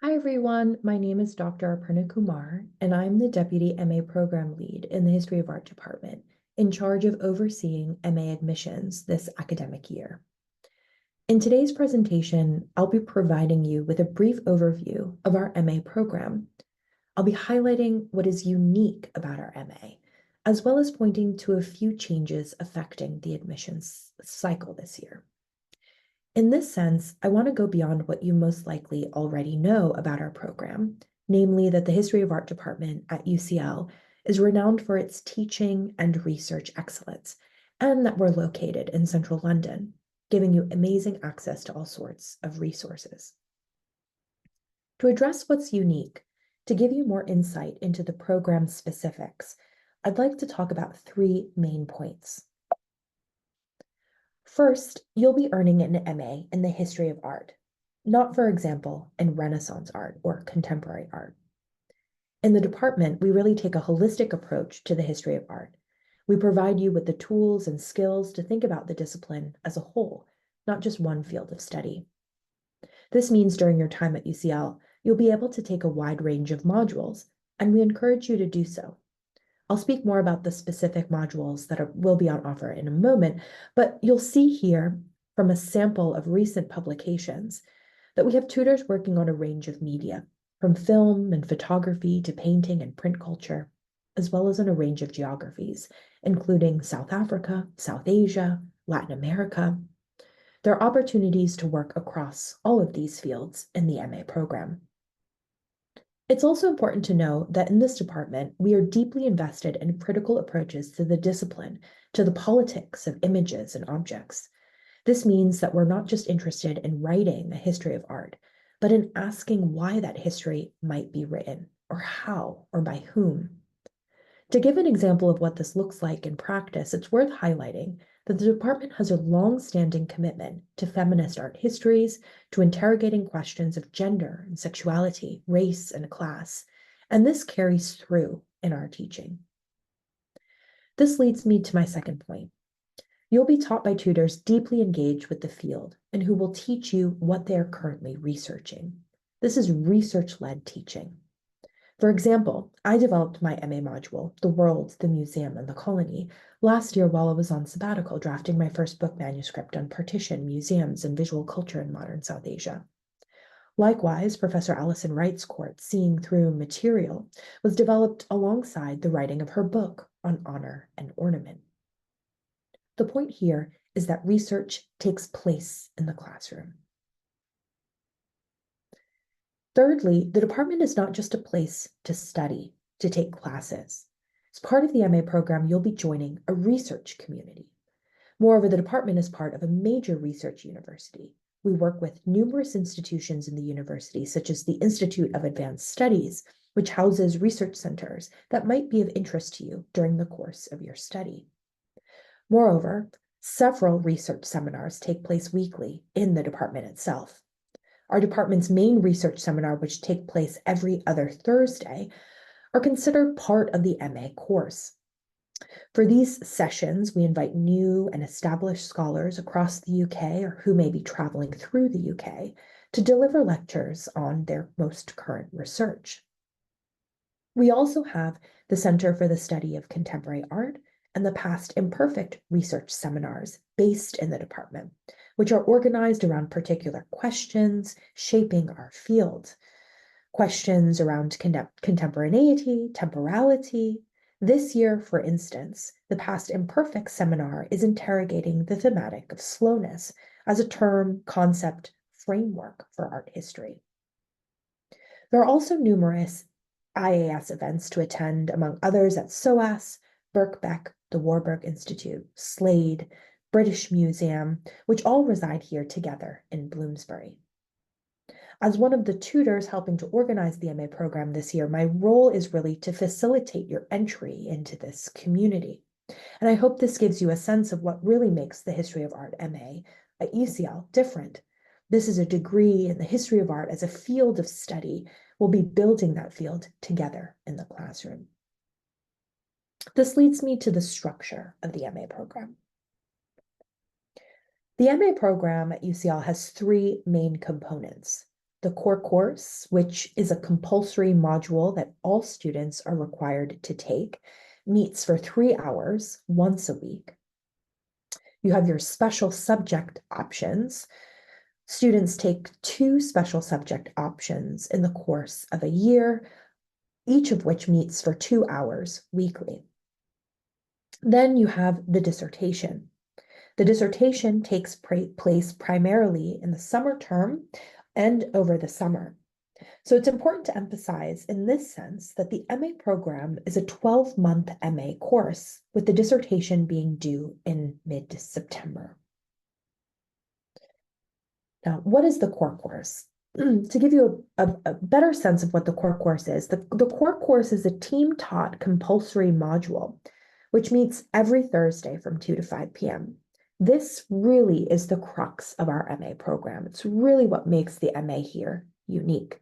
Hi everyone, my name is Dr. Aparna Kumar, and I'm the Deputy MA Program Lead in the History of Art Department, in charge of overseeing MA admissions this academic year. In today's presentation, I'll be providing you with a brief overview of our MA program. I'll be highlighting what is unique about our MA, as well as pointing to a few changes affecting the admissions cycle this year. In this sense, I want to go beyond what you most likely already know about our program, namely that the History of Art department at UCL is renowned for its teaching and research excellence, and that we're located in central London, giving you amazing access to all sorts of resources. To address what's unique, to give you more insight into the program specifics, I'd like to talk about three main points. First, you'll be earning an MA in the history of art, not, for example, in Renaissance art or contemporary art. In the department, we really take a holistic approach to the history of art. We provide you with the tools and skills to think about the discipline as a whole, not just one field of study. This means during your time at UCL, you'll be able to take a wide range of modules, and we encourage you to do so. I'll speak more about the specific modules that will be on offer in a moment, but you'll see here from a sample of recent publications that we have tutors working on a range of media, from film and photography to painting and print culture, as well as on a range of geographies, including South Africa, South Asia, Latin America. There are opportunities to work across all of these fields in the MA program. It's also important to know that in this department, we are deeply invested in critical approaches to the discipline, to the politics of images and objects. This means that we're not just interested in writing a history of art, but in asking why that history might be written, or how, or by whom. To give an example of what this looks like in practice, it's worth highlighting that the department has a long-standing commitment to feminist art histories, to interrogating questions of gender and sexuality, race and class, and this carries through in our teaching. This leads me to my second point. You'll be taught by tutors deeply engaged with the field and who will teach you what they're currently researching. This is research-led teaching. For example, I developed my MA module, The World, the Museum, and the Colony, last year while I was on sabbatical drafting my first book manuscript on partition, museums, and visual culture in modern South Asia. Likewise, Professor Alison Wright's course, Seeing Through Material, was developed alongside the writing of her book on honor and ornament. The point here is that research takes place in the classroom. Thirdly, the department is not just a place to study, to take classes. As part of the MA program, you'll be joining a research community. Moreover, the department is part of a major research university. We work with numerous institutions in the university, such as the Institute of Advanced Studies, which houses research centers that might be of interest to you during the course of your study. Moreover, several research seminars take place weekly in the department itself. Our department's main research seminar, which take place every other Thursday, are considered part of the MA course. For these sessions, we invite new and established scholars across the UK or who may be traveling through the UK to deliver lectures on their most current research. We also have the Center for the Study of Contemporary Art and the Past Imperfect research seminars based in the department, which are organized around particular questions shaping our field. Questions around contemporaneity, temporality. This year, for instance, the Past Imperfect seminar is interrogating the thematic of slowness as a term, concept, framework for art history. There are also numerous IAS events to attend, among others at SOAS, Birkbeck, the Warburg Institute, Slade, British Museum, which all reside here together in Bloomsbury. As one of the tutors helping to organize the MA program this year, my role is really to facilitate your entry into this community. And I hope this gives you a sense of what really makes the History of Art MA at UCL different. This is a degree in the history of art as a field of study. We'll be building that field together in the classroom. This leads me to the structure of the MA program. The MA program at UCL has three main components: The core course, which is a compulsory module that all students are required to take, meets for 3 hours once a week. You have your special subject options. Students take 2 special subject options in the course of a year, each of which meets for 2 hours weekly. Then you have the dissertation. The dissertation takes place primarily in the summer term and over the summer. So it's important to emphasize in this sense that the MA program is a 12-month MA course, with the dissertation being due in mid-September. Now, what is the core course? To give you a better sense of what the core course is, the core course is a team-taught compulsory module, which meets every Thursday from 2 to 5 p.m. This really is the crux of our MA program. It's really what makes the MA here unique.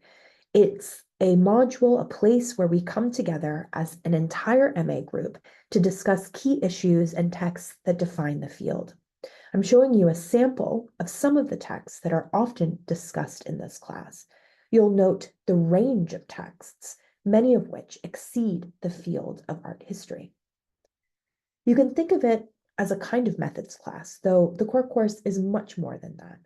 It's a module, a place where we come together as an entire MA group to discuss key issues and texts that define the field. I'm showing you a sample of some of the texts that are often discussed in this class. You'll note the range of texts, many of which exceed the field of art history. You can think of it as a kind of methods class, though the core course is much more than that.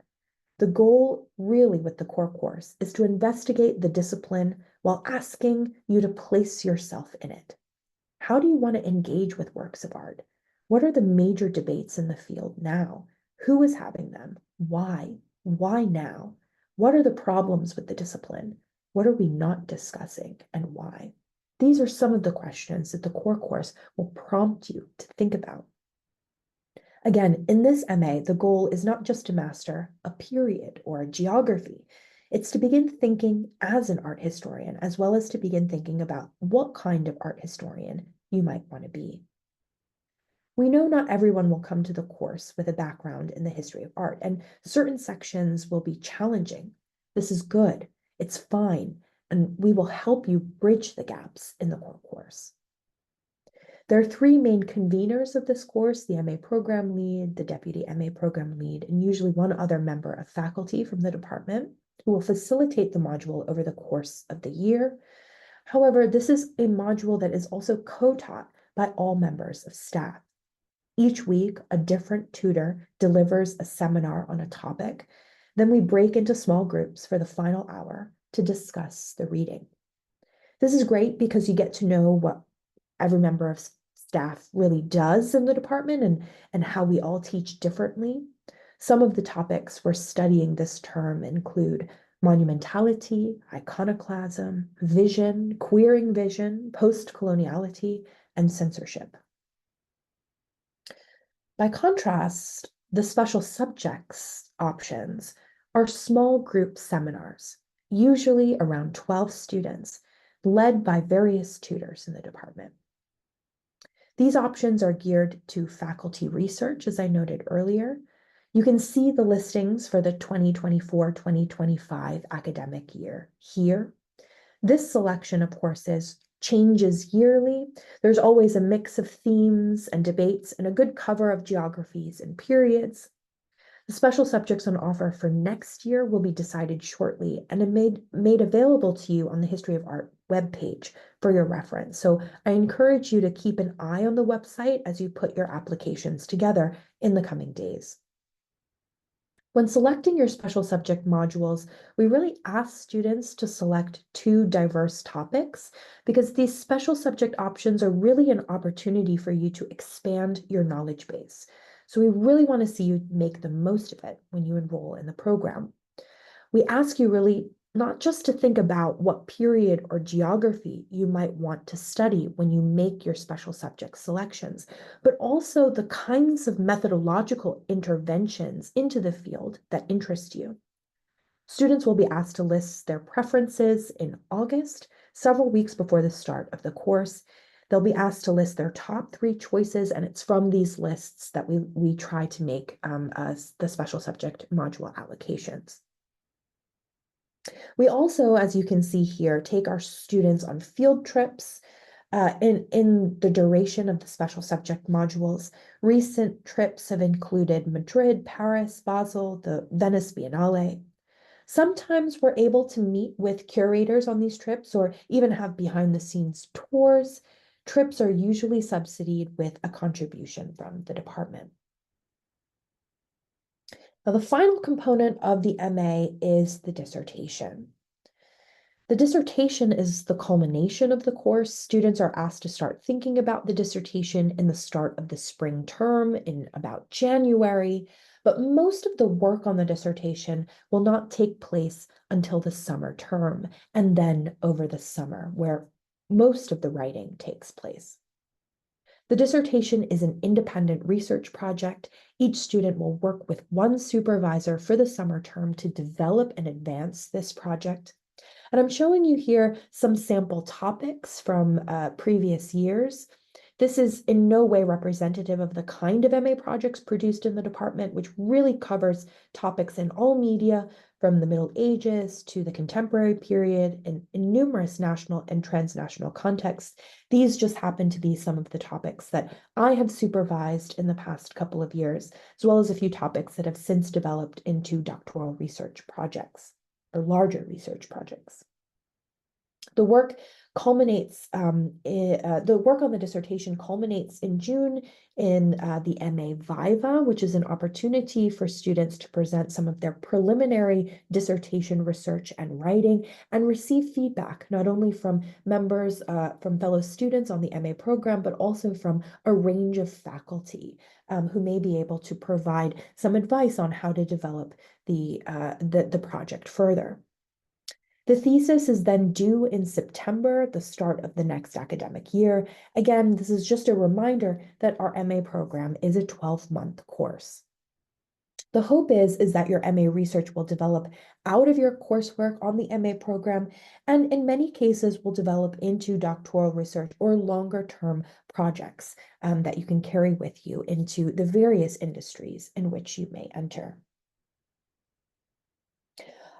The goal really with the core course is to investigate the discipline while asking you to place yourself in it. How do you want to engage with works of art? What are the major debates in the field now? Who is having them? Why? Why now? What are the problems with the discipline? What are we not discussing and why? These are some of the questions that the core course will prompt you to think about. Again, in this MA, the goal is not just to master a period or a geography. It's to begin thinking as an art historian, as well as to begin thinking about what kind of art historian you might want to be. We know not everyone will come to the course with a background in the history of art, and certain sections will be challenging. This is good, it's fine, and we will help you bridge the gaps in the core course. There are 3 main conveners of this course: the MA program lead, the deputy MA program lead, and usually one other member of faculty from the department who will facilitate the module over the course of the year. However, this is a module that is also co-taught by all members of staff. Each week, a different tutor delivers a seminar on a topic. Then we break into small groups for the final hour to discuss the reading. This is great because you get to know what every member of staff really does in the department and how we all teach differently. Some of the topics we're studying this term include monumentality, iconoclasm, vision, queering vision, post-coloniality, and censorship. By contrast, the special subjects options are small group seminars, usually around 12 students, led by various tutors in the department. These options are geared to faculty research, as I noted earlier. You can see the listings for the 2024-2025 academic year here. This selection of courses changes yearly. There's always a mix of themes and debates and a good cover of geographies and periods. The special subjects on offer for next year will be decided shortly and made available to you on the History of Art webpage for your reference. So I encourage you to keep an eye on the website as you put your applications together in the coming days. When selecting your special subject modules, we really ask students to select 2 diverse topics because these special subject options are really an opportunity for you to expand your knowledge base. So we really want to see you make the most of it when you enroll in the program. We ask you really not just to think about what period or geography you might want to study when you make your special subject selections, but also the kinds of methodological interventions into the field that interest you. Students will be asked to list their preferences in August, several weeks before the start of the course. They'll be asked to list their top 3 choices, and it's from these lists that we try to make the special subject module allocations. We also, as you can see here, take our students on field trips in the duration of the special subject modules. Recent trips have included Madrid, Paris, Basel, the Venice Biennale. Sometimes we're able to meet with curators on these trips or even have behind the scenes tours. Trips are usually subsidized with a contribution from the department. Now, the final component of the MA is the dissertation. The dissertation is the culmination of the course. Students are asked to start thinking about the dissertation in the start of the spring term in about January, but most of the work on the dissertation will not take place until the summer term and then over the summer, where most of the writing takes place. The dissertation is an independent research project. Each student will work with one supervisor for the summer term to develop and advance this project. And I'm showing you here some sample topics from previous years. This is in no way representative of the kind of MA projects produced in the department, which really covers topics in all media, from the Middle Ages to the contemporary period, in numerous national and transnational contexts. These just happen to be some of the topics that I have supervised in the past couple of years, as well as a few topics that have since developed into doctoral research projects or larger research projects. The work culminates, the work on the dissertation culminates in June in the MA Viva, which is an opportunity for students to present some of their preliminary dissertation research and writing and receive feedback, not only from members, from fellow students on the MA program, but also from a range of faculty who may be able to provide some advice on how to develop the project further. The thesis is then due in September, the start of the next academic year. Again, this is just a reminder that our MA program is a 12-month course. The hope is that your MA research will develop out of your coursework on the MA program, and in many cases will develop into doctoral research or longer-term projects that you can carry with you into the various industries in which you may enter.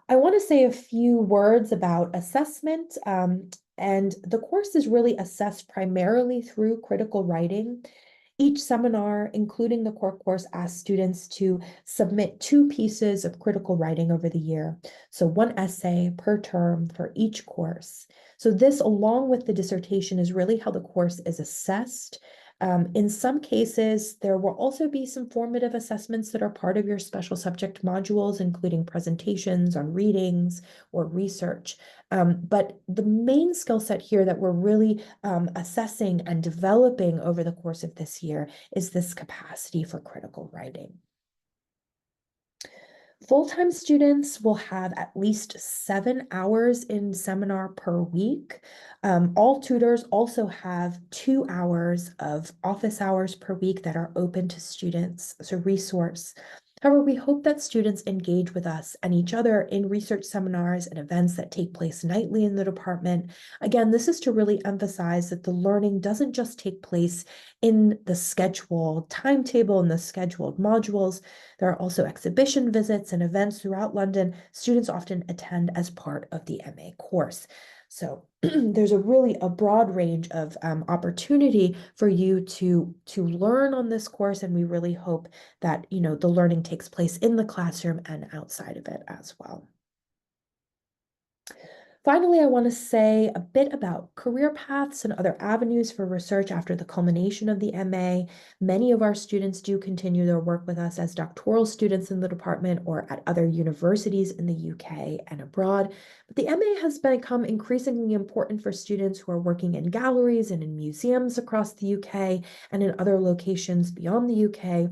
I want to say a few words about assessment, and the course is really assessed primarily through critical writing. Each seminar, including the core course, asks students to submit 2 pieces of critical writing over the year, so 1 essay per term for each course. So this, along with the dissertation, is really how the course is assessed. In some cases, there will also be some formative assessments that are part of your special subject modules, including presentations on readings or research. But the main skill set here that we're really assessing and developing over the course of this year is this capacity for critical writing. Full-time students will have at least 7 hours in seminar per week. All tutors also have 2 hours of office hours per week that are open to students as a resource. However, we hope that students engage with us and each other in research seminars and events that take place nightly in the department. Again, this is to really emphasize that the learning doesn't just take place in the scheduled timetable and the scheduled modules. There are also exhibition visits and events throughout London students often attend as part of the MA course. So there's a broad range of opportunity for you to learn on this course, and we really hope that the learning takes place in the classroom and outside of it as well. Finally, I want to say a bit about career paths and other avenues for research after the culmination of the MA. Many of our students do continue their work with us as doctoral students in the department or at other universities in the UK and abroad. But the MA has become increasingly important for students who are working in galleries and in museums across the UK and in other locations beyond the UK.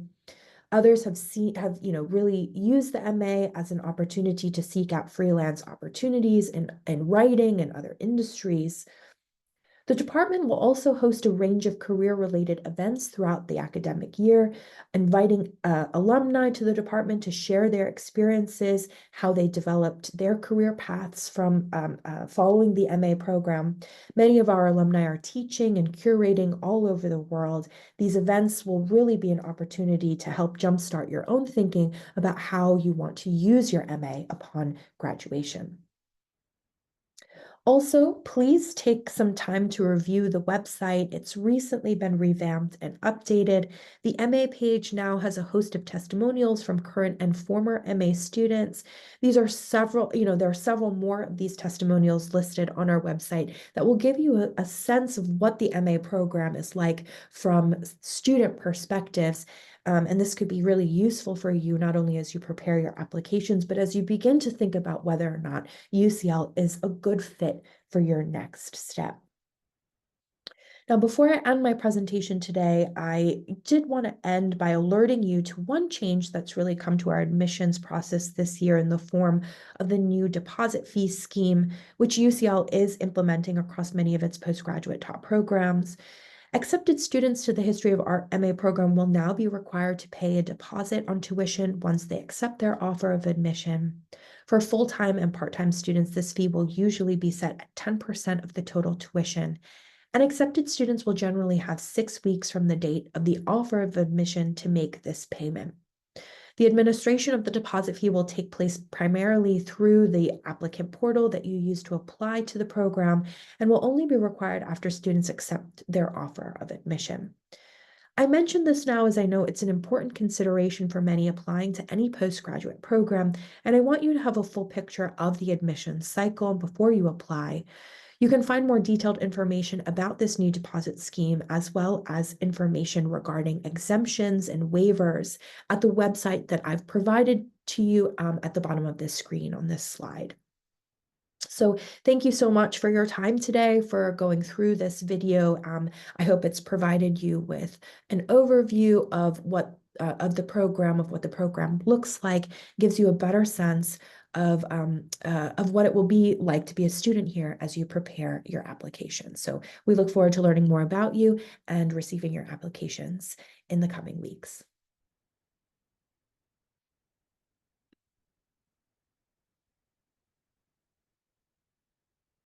Others have really used the MA as an opportunity to seek out freelance opportunities in writing and other industries. The department will also host a range of career-related events throughout the academic year, inviting alumni to the department to share their experiences, how they developed their career paths from following the MA program. Many of our alumni are teaching and curating all over the world. These events will really be an opportunity to help jumpstart your own thinking about how you want to use your MA upon graduation. Also, please take some time to review the website. It's recently been revamped and updated. The MA page now has a host of testimonials from current and former MA students. These are several, there are several more of these testimonials listed on our website that will give you a sense of what the MA program is like from student perspectives. And this could be really useful for you, not only as you prepare your applications, but as you begin to think about whether or not UCL is a good fit for your next step. Now, before I end my presentation today, I did want to end by alerting you to one change that's really come to our admissions process this year in the form of the new deposit fee scheme, which UCL is implementing across many of its postgraduate top programs. Accepted students to the History of Art MA program will now be required to pay a deposit on tuition once they accept their offer of admission. For full-time and part-time students, this fee will usually be set at 10% of the total tuition. And accepted students will generally have 6 weeks from the date of the offer of admission to make this payment. The administration of the deposit fee will take place primarily through the applicant portal that you use to apply to the program and will only be required after students accept their offer of admission. I mention this now as I know it's an important consideration for many applying to any postgraduate program, and I want you to have a full picture of the admissions cycle before you apply. You can find more detailed information about this new deposit scheme, as well as information regarding exemptions and waivers at the website that I've provided to you at the bottom of this screen on this slide. So thank you so much for your time today, for going through this video. I hope it's provided you with an overview of what the program, of what the program looks like, gives you a better sense of what it will be like to be a student here as you prepare your application. So we look forward to learning more about you and receiving your applications in the coming weeks.